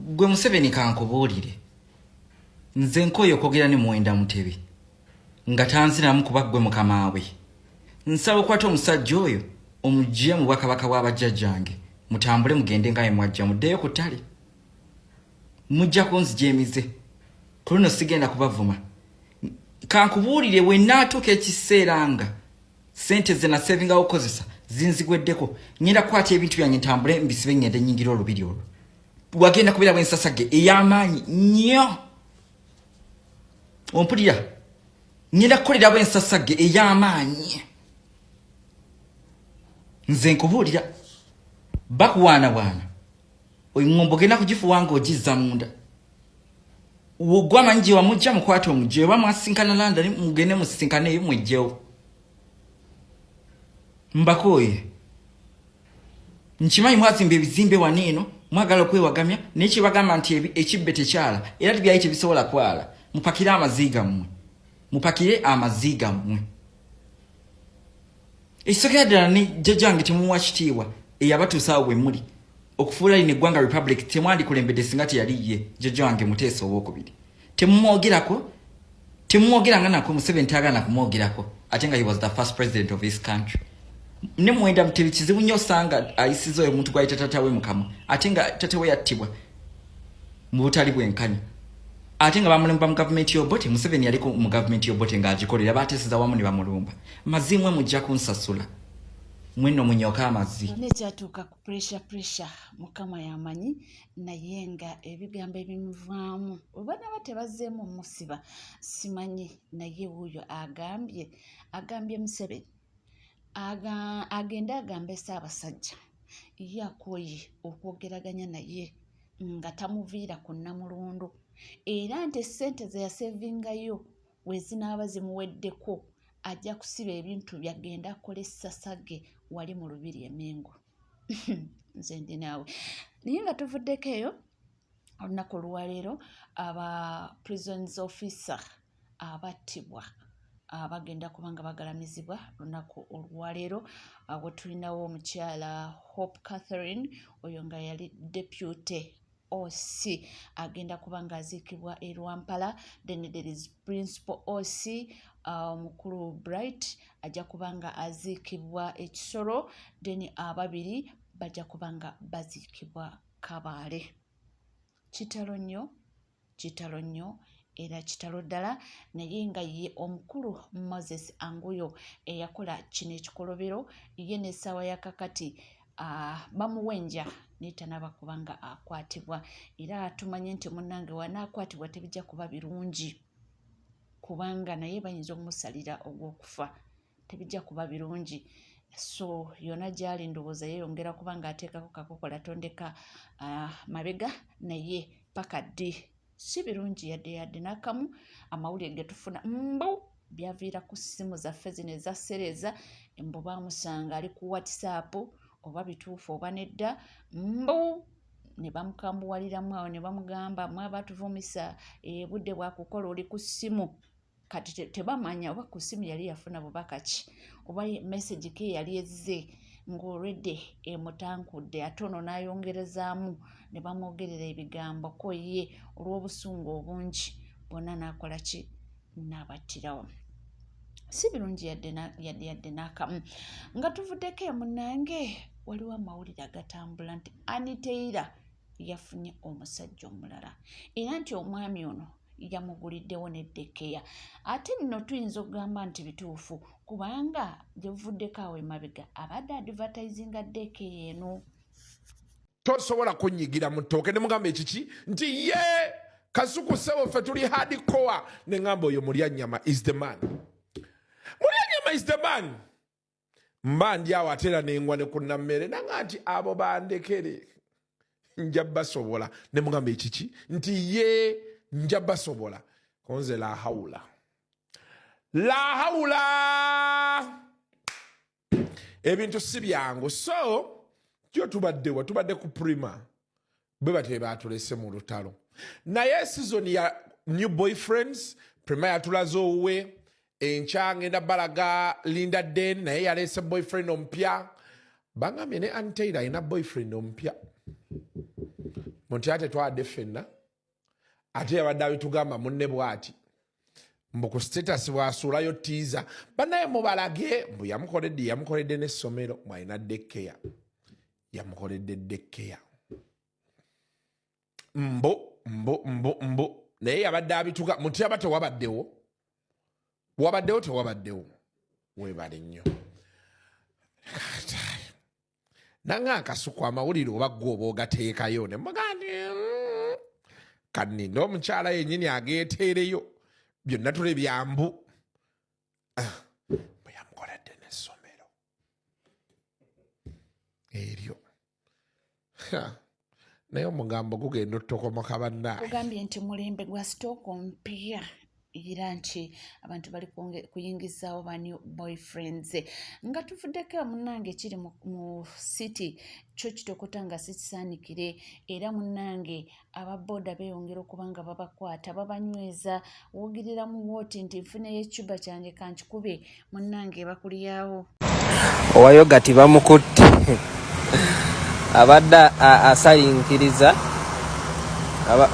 Gwe Museveni kankubuulire. Nze nkoyo kwogera ne Muwenda Mutebi. Nga tanziramu kuba ggwe mukama we. Nsaba okwata omusajja oyo omugye mu bwakabaka bw'abajjajjange. Mutambule mugende nga mwajja muddeyo ku ttale. Mujja kunzija emize. Ku luno sigenda kubavuma. Kankubuulire bwe nnaatuuka ekiseera nga ssente ze nasevingawo okukozesa zinzigweddeko ngenda kukwata ebintu byange ntambule mbisibe ngende nnyingira olubiri olwo. Wagenda kubeera bwensasage ey'amaanyi nnyo. Ompulira ngenda kukolera bwensasage ey'amaanyi. Nze nkubuulira bakuwaana oyo ngombo genda kugifuwa nga ogizza munda. Wogwamanyi gye wamujja mukwata omugye oba mwasinkana London mugende musisinkane eyo mwejjewo. Mbakooye nkimanyi mwazimba ebizimbe wano eno mwagala okwewagamya naye kyebagamba nti ekibbe tekyala era tibyayi tebisobola kwala. Mupakire amaziga mmwe. Ekisokera ddala ne jjajjange temuwa kitiibwa eyabatuusaawo bwe muli okufuula lino eggwanga Republic temwandikulembedde singa teyali ye jjajjange Muteesa owookubiri. Temumwogeranga nako Museveni taagala nakumwogerako ate nga he was the first president of this country. Ne Muwenda Mutebi kizibu nnyo osanga ayisiza oyo omuntu gw'ayita taata we Mukama ate nga taata we yattibwa mu butali bwenkanya. Ate nga bamulemba mu gavumenti y'Obote, Museveni yaliko mu gavumenti y'Obote ng'agikolera baateeseza wamu ne bamulumba. Mazimwe mujja kunsasula. Mwenno munyoka amazzi. Nekyatuuka ku pressure Mukama yamanyi naye nga ebigambo ebimuvaamu oba naba tebazzeemu omusiba simanyi naye wuuyo agambye Museveni agenda agambe Ssaabasajja ye akooye okwogeraganya naye nga tamuviira ku Nnamulundu era nti ssente ze yasevingayo we zinaaba zimuweddeko ajja kusiba ebintu byagenda akola essasage wali mu Lubiri e Mengo. Nze ndi naawe naye nga tuvuddeko eyo olunaku olwaleero aba prisons officer abattibwa abagenda kubanga bagalamizibwa lunaku olwaleero awo tulinawo omukyala Hope Catherine oyo nga yali deputy OC agenda kubanga aziikibwa e Rwampala. Then there is principal OC mukulu Bright ajja kubanga aziikibwa e Kisoro. Then ababiri bajja kubanga baziikibwa Kabale. Kitalo nnyo era kitalo ddala naye nga ye omukulu Moses Anguyo eyakola kino ekikolobero ye n'essaawa ya kakati bamuwenja netanaba kubanga akwatibwa era tumanye nti munnange wanaakwatibwa tebijja kuba birungi kubanga naye bayinza okumusalira ogw'okufa tebijja kuba birungi. So yona gyali ndowooza yeeyongera kubanga ateekako kakokola tondeka mabega naye paka ddi si birungi yadde n'akamu. Amawulire ge tufuna mbu byaviira ku ssimu zaffe zino eza Sereeza mbu baamusanga ali ku WhatsApp oba bituufu oba nedda mbu ne bamukambuwaliramu awo ne bamugamba mwaba tuvumisa budde bwakukola oli ku ssimu kati tebamanya oba ku ssimu yali yafuna bubaka ki oba message ke yali ezze ng'olwedde emutankudde ate ono n'ayongerezaamu ne bamwogerera ebigambo ko ye olw'obusungu obungi bonna n'akola ki n'abattirawo. Si birungi yadde n'akamu. Nga tuvuddeko munnange waliwo amawulire agatambula nti Anitaira yafunye omusajja omulala era nti omwami ono yamuguliddewo n'eddekeya. Ate nno tuyinza okugamba nti bituufu kubanga gyevuddeko awo emabega abadde advertisinga ddekeya eno. Tosobola kunyigira mu ttooke ne mugamba ekiki nti ye Kasuku ssebo ffe tuli hardcore ne ngamba oyo Mulyanyama is the man. Mulyanyama is the man. Mba ndi awo ate era n'engwa ne ku Nammere nanga nti abo bandekere nja basobola ne mugamba ekiki nti ye nja basobola konze la haula ebintu si byangu. So kyo tubadde ku prima bwe batebe batulese mu lutalo naye season ya new boyfriends prima yatulaze owe enkya ngenda balaga Linda Den naye yalese boyfriend omupya bangambye ne Anitaira alina boyfriend omupya Munti ate twadde ffenna ate yabadde abitugamba munne bw'ati mbu ku status bw'asuulayo tiiza bannaye mubalage mbu yamukoledde n'essomero mwalina dekkeya yamukoledde dekkeya mbu naye yabadde abituga munti yaba tewabaddewo tewabaddewo weebale nnyo nanga akasuku amawulire oba ggwe oba ogateekayo ne mugandi kanninda omukyala yennyini ageeteereyo byonna tule byambu bwe yamukoledde n'essomero eryo naye omugambo gugenda otutokomoka bannaye kugambye nti mulembe gwa sitooko mpya era nti abantu bali kuyingizaawo ba new boyfriends nga tuvuddeko munnange kiri mu city kyo kitokota nga sikisaanikire era munnange ababooda beeyongera okuba nga babakwata babanyweza woogirira mu wooti nti nfuneyo ekyuba kyange kankikube munnange bakulyawo owayogati bamukutte abadde asalinkiriza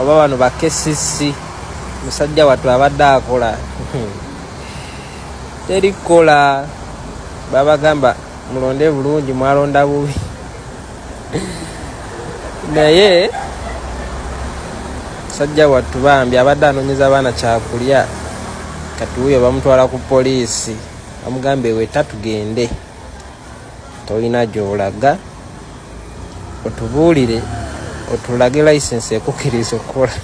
oba bano bakesisi musajja wattu abadde akola terikola babagamba mulonde bulungi mwalonda bubi naye musajja wattu bambi abadde anoonyeza abaana kyakulya kati wuyo bamutwala ku poliisi bamugamba eweta tugende tolina gy'olaga otubuulire otulage layisensi ekukkiriza okukola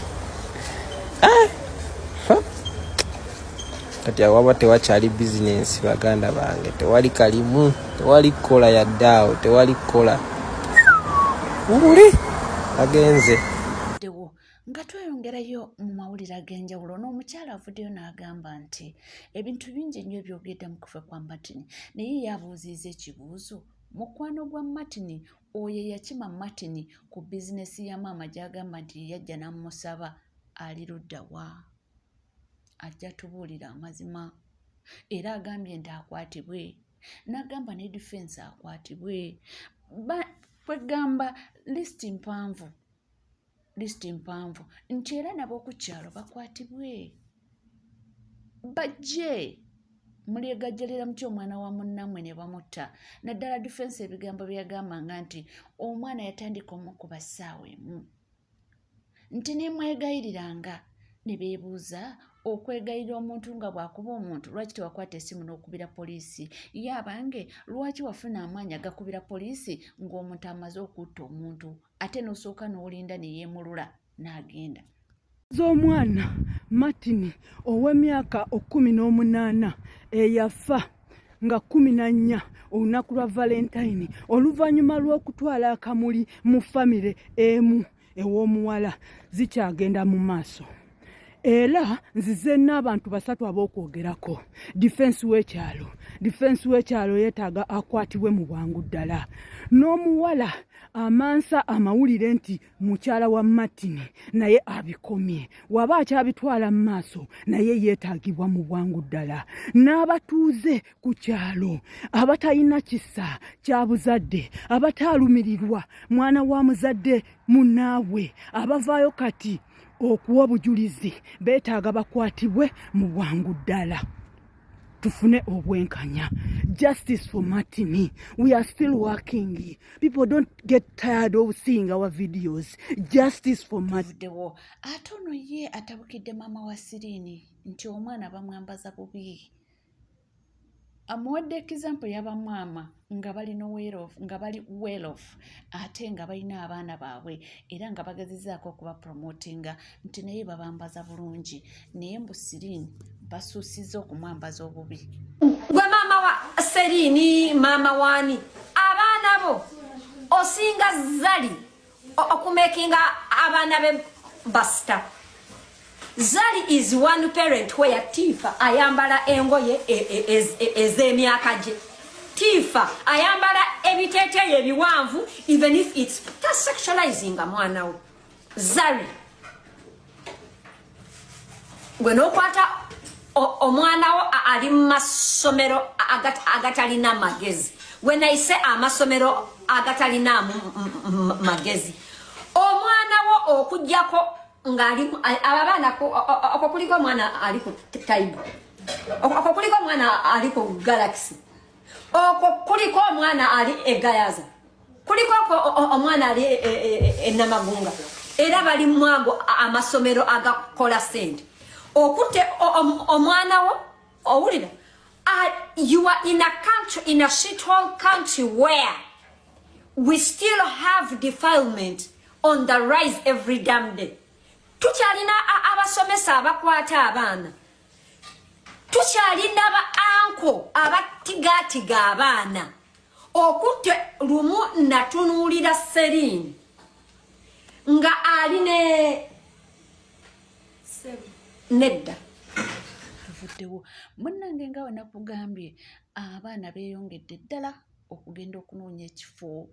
kati awaba tewakyali bizinensi baganda bange tewali kalimu tewali kukola yaddaawo tewali kukola uli agenze nga tweyongerayo mu mawulire ag'enjawulo n'omukyala avuddeyo n'agamba nti ebintu bingi nnyo ebyogedde mu kufa kwa Martin naye yabuuziza ekibuuzo mukwano gwa Martin oyo yakima Martin ku bizinesi ya maama gy'agamba nti yajja n'amusaba ali ludda wa ajja tubuulira amazima era agambye nti akwatibwe n'agamba ne defense akwatibwe kwegamba lisiti mpanvu nti era nabo ku kyalo bakwatibwe bajje mulyegajjalira muty omwana wa munnammwe ne bamutta naddala defense ebigambo byagambanga nti omwana yatandika omukuba ssaawa emu nti nemwegayiriranga ne beebuuza okwegayirira omuntu nga bw'akuba omuntu lwaki tewakwata essimu n'okubira poliisi yabange lwaki wafuna amaanyi agakubira poliisi ng'omuntu amaze okutta omuntu ate n'osooka n'olinda ne yeemulula n'agenda z'omwana Martin ow'emyaka 18 eyafa nga 14 olunaku lwa Valentine oluvannyuma lw'okutwala akamuli mu famire emu ew'omuwala zikyagenda mu maaso era nzize n'abantu basatu ab'okwogerako defense w'ekyalo yeetaaga akwatibwe mu bwangu ddala n'omuwala amansa amawulire nti mukyala wa Martin naye abikomye waba akyabitwala mu maaso naye yeetaagibwa mu bwangu ddala n'abatuuze ku kyalo abatalina kisa kya buzadde abataalumirirwa mwana wa muzadde munnaabwe abavaayo kati okuwa obujulizi beetaaga bakwatibwe mu bwangu ddala tufune obwenkanya justice for Martin we are still working people don't get tired of seeing our videos justice for Martin ate ono ye atabukidde maama wa Sirini nti omwana bamwambaza bubi amuwadde example y'abamwama nga bali well off ate nga balina abaana baabwe era nga bagazizaako okuba promotinga nti naye babambaza bulungi naye mbu Sirini basuusiza okumwambaza obubi gwe maama wa Sirini maama waani abaana bo osinga Zali okumekinga abaana be basta Zali is one parent where Tifa ayambala engoye ez'emyaka gye Tifa ayambala ebiteeteeyo ebiwanvu even if it's sexualizing mwana we Zali gwe n'okwata omwana wo ali mu masomero agatalina magezi when I say amasomero agatalina magezi omwana wo okujjako ng'ali abaana okwo kuliko omwana ali ku taibu, okwo kuliko omwana ali ku galaxy, okwo kuliko omwana ali egayaza, kuliko omwana ali enamagunga, era bali mwago amasomero agakola sente. Okute omwana wo owulira, you are in a country, in a shithole country where we still have defilement on the rise every damn day. Tukyalina abasomesa abakwata abaana, tukyalina ba anko abatigatiga abaana. Okute lumu natunuulira Serine nga aline nedda tuvuddewo munnange nga wanakugambye abaana beeyongedde ddala okugenda okunoonya ekifo.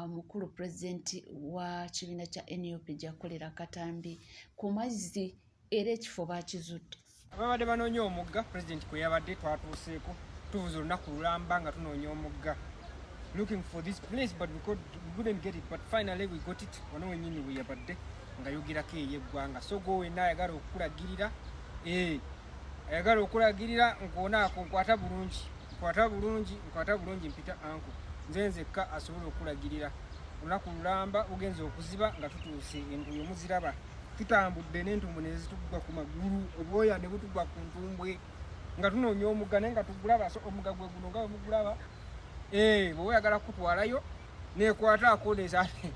Mukulu pulezidenti wa kibiina kya NUP gyakolera Katambi ku mazzi era ekifo baakizudde. Ababadde banoonya omugga pulezidenti kwe yabadde twatuuseeko tubuze olunaku lulamba nga tunoonya omugga, looking for this place but we couldn't get it, but finally we got it. Wano wenyini we yabadde nga yogerako eyeggwanga. So go wenna ayagala okulagirira ayagala okulagirira nkonaako nkwata bulungi mpita anko nze nzekka asobola okulagirira. Olunaku lulamba ugenza okuziba nga tutuuse entuuyo muziraba, tutambudde n'entumbu ne zitugwa ku magulu, obwoya ne butugwa ku ntumbwe nga tunoonya omugga naye nga tugulaba. So omugga gwe guno nga mugulaba bwe oyagala kutwalayo nekwataako nesaate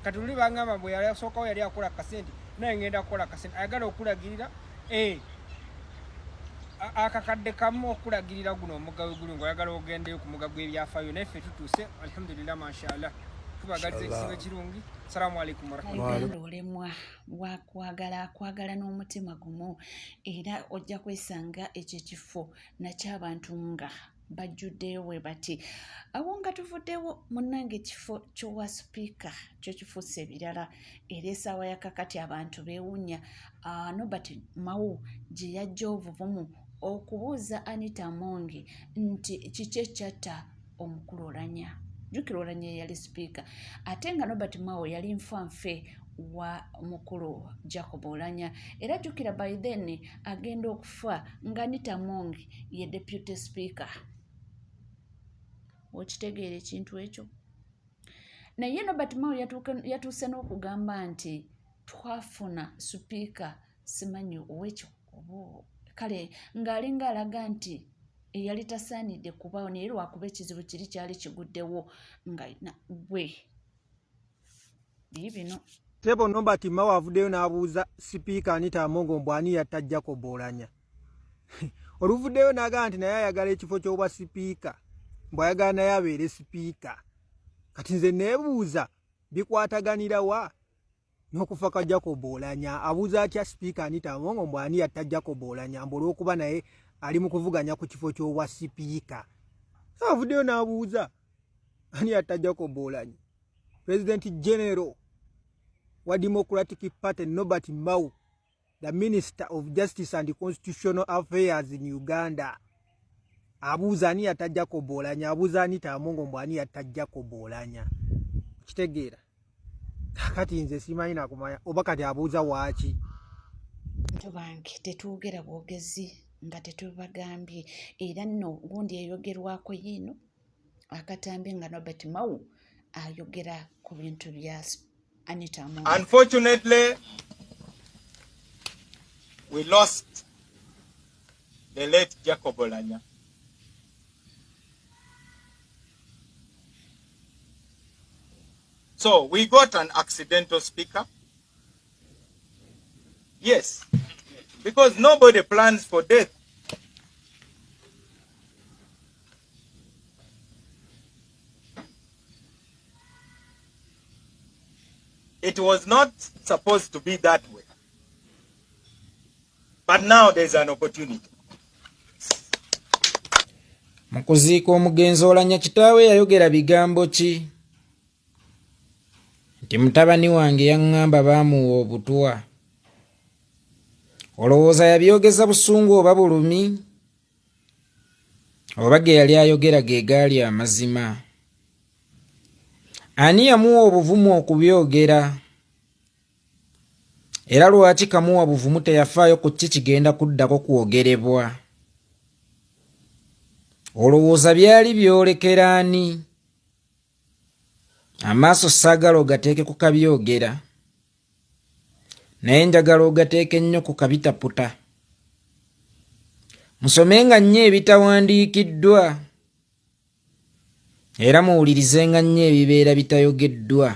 kati luli bangamba bwe yasookawo yali akola kasente naye ngenda kukola kasente. Ayagala okulagirira akakadde kamu okulagirira guno omugga wegulu ngaoyagala ogendeyo ku mugga gw'ebyafaayo, naye ffe tutuuse alhamdulillah mashallah. Tubagaliza ekisibo ekirungi. Assalamu alaikum warahmatullahi. Olemwa wakwagala n'omutima gumu era ojja kwesanga ekyo ekifo naky'abantu nga bajjuddeyo bwe bati. Awo nga tuvuddewo munnange ekifo ky'owa sipiika kyo kifuuse ebirala era essaawa yakakati abantu beewuunya. Nobert Mao gye yajja obuvumu okubuuza Anita Amongi nti kiki ekyatta omukulu Oulanyah. Jjukira Oulanyah yali sipiika ate nga Nobert Mao yali nfanfe wa mukulu Jacob Oulanyah era jjukira by then agenda okufa nga Anita Amongi ye deputy speaker. Okitegeera ekintu ekyo? Naye Nobert Mao yatuuse n'okugamba nti twafuna sipiika simanyi owekyo kale ng'alinga alaga nti eyali tasaanidde kubaawo naye lwakuba ekizibu kiri kyali kiguddewo nga gwe bino. Tebo Nobert Mao avuddeyo n'abuuza sipiika Anita Amongi mbu ani yatta Jacob Oulanyah. Oluvuddeyo n'agamba nti naye ayagala ekifo ky'obwa sipiika, mbwayagala naye abeere sipiika. Kati nze neebuuza bikwataganira wa n'okufa kwa Jacob Oulanyah? Abuuza atya sipiika Anita Amongi mbu ani yatta Jacob Oulanyah mbu olw'okuba naye ali mu kuvuganya ku kifo ky'obwa sipiika. Avuddeyo n'abuuza ani yatta Jacob Oulanyah. President General wa Democratic Party Nobert Mao, the Minister of Justice and Constitutional Affairs in Uganda, abuuza ani yatta Jacob Oulanyah, abuuza Anita Amongi mbu ani yatta Jacob Oulanyah. Kitegeera kati nze simanyi nakumanya oba kati abuuza waaki. Tubange tetuugera bwogezi nga tetubagambye era nno gundi eyogerwako yiino Akatambi nga Nobert Mao ayogera ku bintu bya Anita Amongi. Unfortunately, we lost the late Jacob Oulanyah. So we got an accidental speaker. Yes, because nobody plans for death. It was not supposed to be that way. But now there's an opportunity. Mukuziika omugenzi Oulanyah kitaawe yayogera bigambo ki? Nti mutabani wange yaŋŋamba baamuwa obutwa. Olowooza yabyogeza busungu oba bulumi? Oba ge yali ayogera ge gaali amazima? Ani yamuwa obuvumu okubyogera? era lwaki kamuwa buvumu teyafaayo ku kigenda kuddako kwogerebwa. Olowooza byali byolekera ani? Amaaso saagala ogateeke ku kabyogera, naye njagala ogateeke nnyo ku kabitaputa. Musomenga nnyo ebitawandiikiddwa era muwulirizenga nnyo ebibeera bitayogeddwa.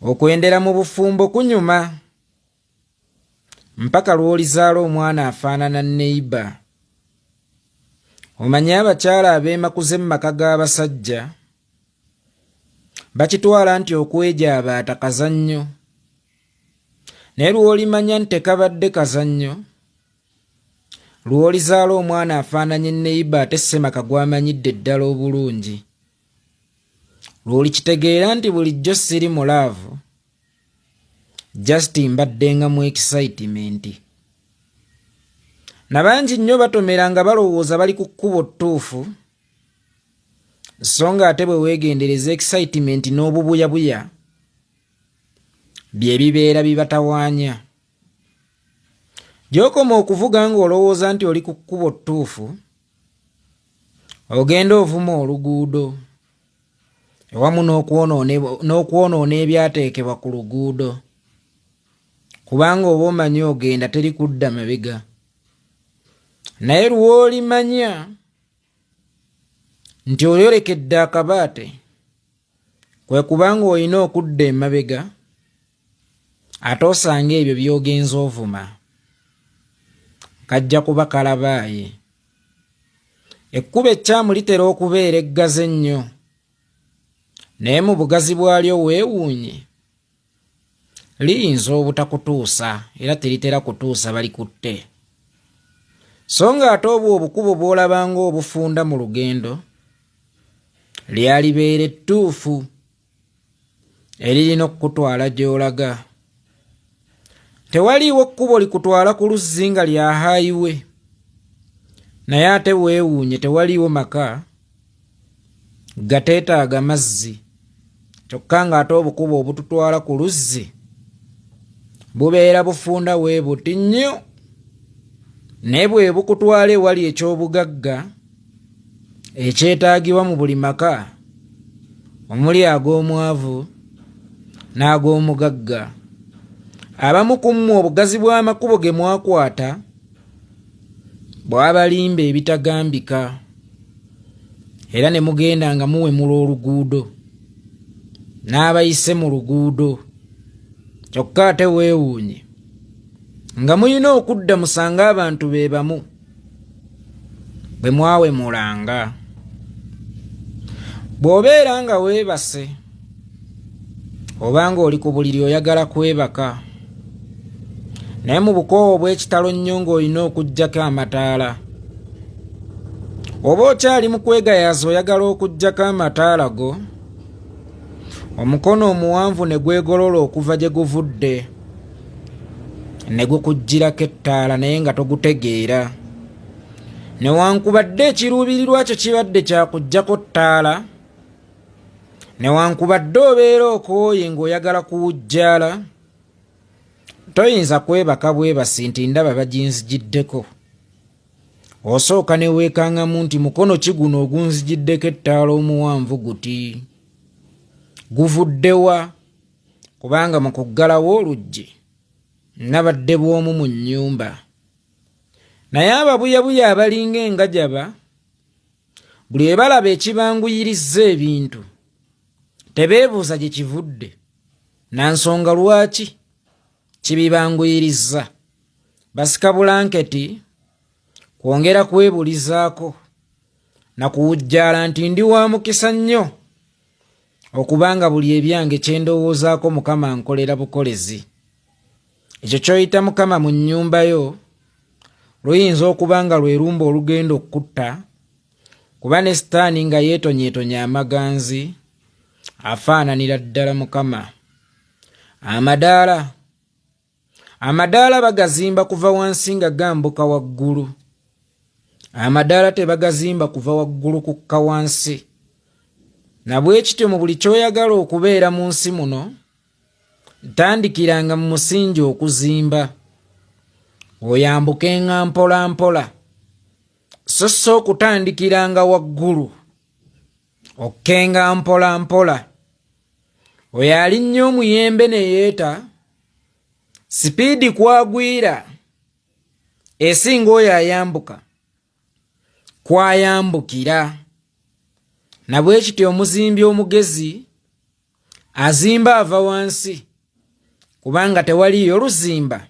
Okwendera mu bufumbo kunyuma mpaka lw'olizaala omwana afaanana neiba. Omanyi abakyala abeemakuze mu maka g'abasajja bakitwala nti okwejabaata kazannyo, naye lw'olimanya nti tekabadde kazannyo, lw'olizaala omwana afaananye neiba ate ssemaka gw'amanyidde ddala obulungi, lw'olikitegeera nti bulijjo siri mulaavu, just mbaddenga mu excitement. Nabangi nnyo batomera nga balowooza bali ku kkubo ttuufu, so nga ate bwe weegendereza excitement n'obubuyabuya bye bibeera bibatawaanya. Gy'okoma okuvuga ng'olowooza nti oli ku kkubo ttuufu, ogenda ovuma oluguudo ewamu n'okwonoona ebyateekebwa ku luguudo, kubanga oba omanyi ogenda teri kudda mabega. Naye lw'olimanya nti olyolekedde akabaate, kwe kubanga olina okudda emabega, ate osanga ebyo by'ogenza ovuma kajja kuba kalabaaye. Ekkubo ekyamu litera okubeera eggazi ennyo, naye mu bugazi bwalyo weewuunye liyinza obutakutuusa era teritera kutuusa balikutte. So nga ate obwo obukubo bw'olabanga obufunda mu lugendo lyalibeera ettuufu eririna okukutwala gy'olaga. Tewaliiwo kkubo likutwala ku luzzi nga lya haayiwe, naye ate weewuunye tewaliiwo maka gateetaaga mazzi, kyokka nga ate obukubo obututwala ku luzzi bubeera bufunda bwe buti nnyo, naye bwe bukutwala ewali eky'obugagga ekyetaagibwa mu buli maka omuli ag'omwavu n'ag'omugagga. Abamu ku mmwe obugazi bw'amakubo ge mwakwata bwabalimba ebitagambika, era ne mugenda nga muwemula oluguudo n'abayise mu luguudo, kyokka ate weewuunye nga muyina okudda musanga abantu be bamu bwe mwawemulanga. Bw'obeera nga weebase obanga oli ku buliri oyagala kwebaka, naye mu bukoowu bw'ekitalo nnyo ng'olina okuggyako amataala, oba okyali mu kwegayaaza oyagala okuggyako amataala go, omukono omuwanvu ne gwegolola okuva gye guvudde ne gukuggyirako ettaala naye nga togutegeera, newankubadde ekiruubirirwa kyo kibadde kyakuggyako ttaala, newankubadde obeera okooye ng'oyagala kuwujjaala, toyinza kwebaka bwebasi nti ndaba baginzigiddeko. Osooka ne weekangamu nti mukono ki guno ogunzigiddeko ettaala omuwanvu guti? Guvuddewa? Kubanga mu kuggalawo oluggi nabadde bw'omu mu nnyumba. Naye ababuyabuya abalinga engajaba buli ebalaba ekibanguyirizza ebintu tebeebuuza gye kivudde na nsonga lwaki kibibanguyirizza. Basika bulanketi kwongera kwebulizaako na kuwujjaala nti ndi wa mukisa nnyo okubanga buli ebyange kye ndowoozaako Mukama ankolera bukolezi. Ekyo ky'oyita Mukama mu nnyumba yo luyinza okuba nga lwe lumba olugenda okutta, kuba ne Sitaani nga yeetonyeetonya amaganzi afaananira ddala Mukama. Amadaala bagazimba kuva wansi nga gambuka waggulu. Amadaala tebagazimba kuva waggulu kukka wansi. Na bwe kityo mu buli ky'oyagala okubeera mu nsi muno, tandikiranga mu musingi okuzimba oyambukenga mpola mpola so okutandikiranga waggulu okkenga mpola mpola oyo alinnyo omuyembe ne yeeta sipiidi kwagwira esinga oyo ayambuka kwayambukira na bwe kityo omuzimbi omugezi azimba ava wansi kubanga tewaliyo luzimba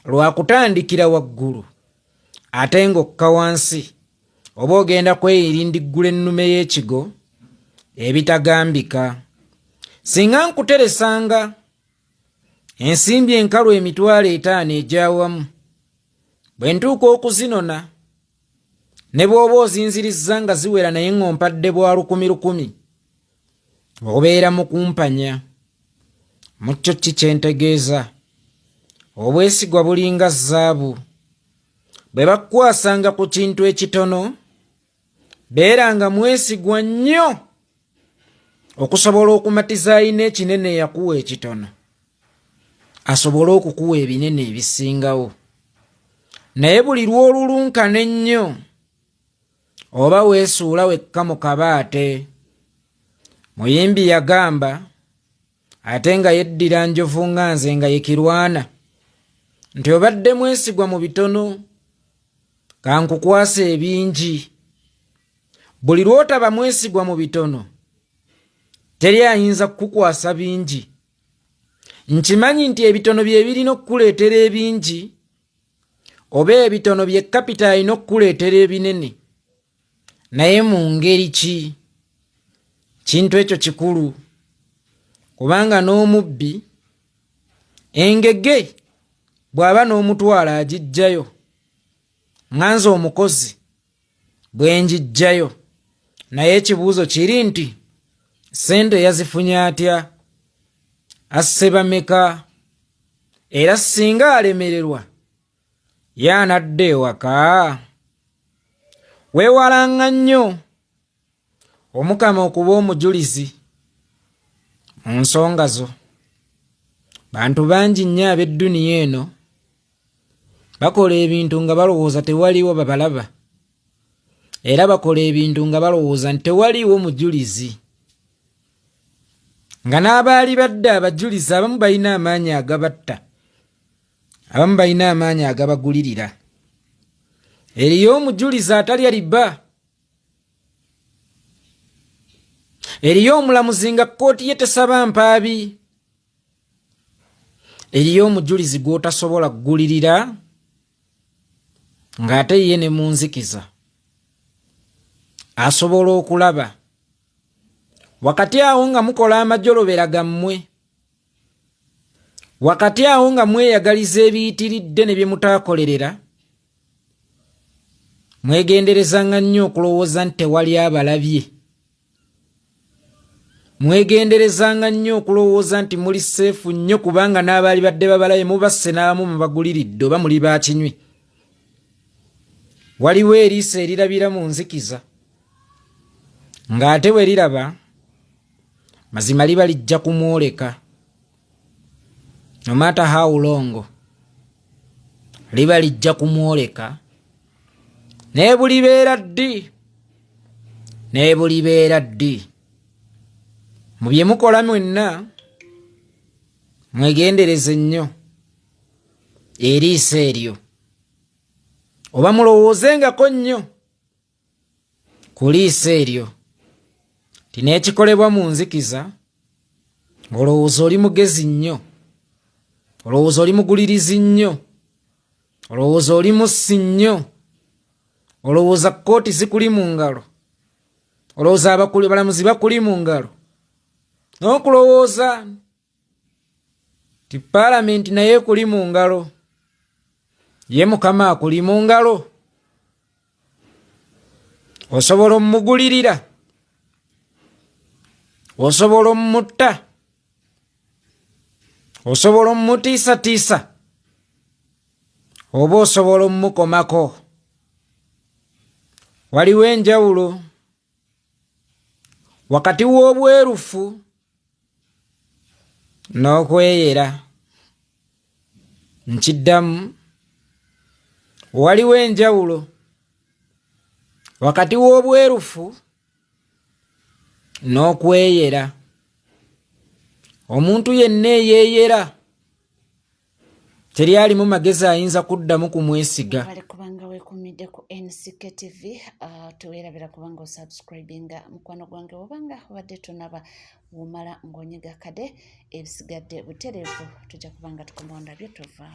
lwakutandikira waggulu ate ng'okka wansi oba ogenda kweyirindiggula ennume y'ekigo ebitagambika. Singa nkuteresanga ensimbi enkalu 5,000 egyawamu bwe ntuuka okuzinona ne bw'oba ozinzirizza nga ziwera naye ng'ompadde bwa 10,000 obeera mu kumpanya. Mu kyo ki kyentegeeza obwesigwa bulinga zaabu. Bwe bakukwasanga ku kintu ekitono beeranga mwesigwa nnyo okusobola okumatiza ayina ekinene yakuwa ekitono asobole okukuwa ebinene ebisingawo. Naye buli lw'olulunkana ennyo oba weesuula wekka mu kabaate. Muyimbi yagamba ate nga yeddira njovu nga nze nga yekirwana nti obadde mwesigwa mu bitono kankukwasa ebingi. Buli lw'otaba mwesigwa mu bitono teri ayinza kukukwasa bingi. Nkimanyi nti ebitono bye birina okukuleetera ebingi oba ebitono bye kapita alina okukuleetera ebinene, naye mu ngeri ki? Kintu ekyo kikulu kubanga n'omubbi engege bw'aba n'omutwala agiggyayo. Nganze omukozi bwe ngiggyayo, naye ekibuuzo kiri nti sente yazifunye atya? Asse bameka? Era singa alemererwa y'anadda ewaka. Weewalanga nnyo Omukama okuba omujulizi mu nsonga zo. Bantu bangi nnyo ab'edduniya eno bakola ebintu nga balowooza tewaliwo babalaba, era bakola ebintu nga balowooza nti tewaliwo mujulizi. Nga n'abaali badde abajulizi abamu balina amaanyi agabatta, abamu balina amaanyi agabagulirira. Eriyo omujulizi atalya riba. Eriyo omulamuzi nga kkooti ye tesaba mpaabi. Eriyo omujulizi gw'otasobola kugulirira ng'ate ye ne mu nzikiza asobola okulaba. Wakati awo nga mukola amajolobera gammwe, wakati awo nga mweyagaliza ebiyitiridde ne bye mutaakolerera, mwegenderezanga nnyo okulowooza nti tewali abalabye. Mwegenderezanga nnyo okulowooza nti muli seefu nnyo kubanga n'abaali badde babalaye mubasse n'abamu mubaguliridde oba muli baakinywi. Waliwo eriiso erirabira mu nzikiza ng'ate we liraba mazima liba lijja kumwoleka. No matter how long liba lijja kumwoleka. Naye bulibeera ddi, naye bulibeera ddi. Mu bye mukola mwenna mwegendereze nnyo eriiso eryo, oba mulowoozengako nnyo ku liiso eryo. Ti n'ekikolebwa mu nzikiza olowooza oli mugezi nnyo, olowooza oli mugulirizi nnyo, olowooza oli mussi nnyo, olowooza kkooti zikuli mu ngalo, olowooza abalamuzi bakuli mu ngalo, n'okulowooza ti paalamenti naye kuli mu ngalo, ye Mukama akuli mu ngalo. Osobola omugulirira, osobola omutta, osobola omutiisatiisa, oba osobola omukomako. Waliwo enjawulo wakati w'obwerufu n'okweyera. Nkiddamu, waliwo enjawulo wakati w'obwerufu n'okweyera. Omuntu yenna eyeeyera teri alimu magezi ayinza kuddamu kumwesiga. Bali kubanga weekumidde ku NCK TV, tuweerabira kubanga osubscribinga mukwano gwange obanga obadde tonaba womala ng'onyiga kade ebisigadde butereevu tujja kubanga tukumonda bye tova.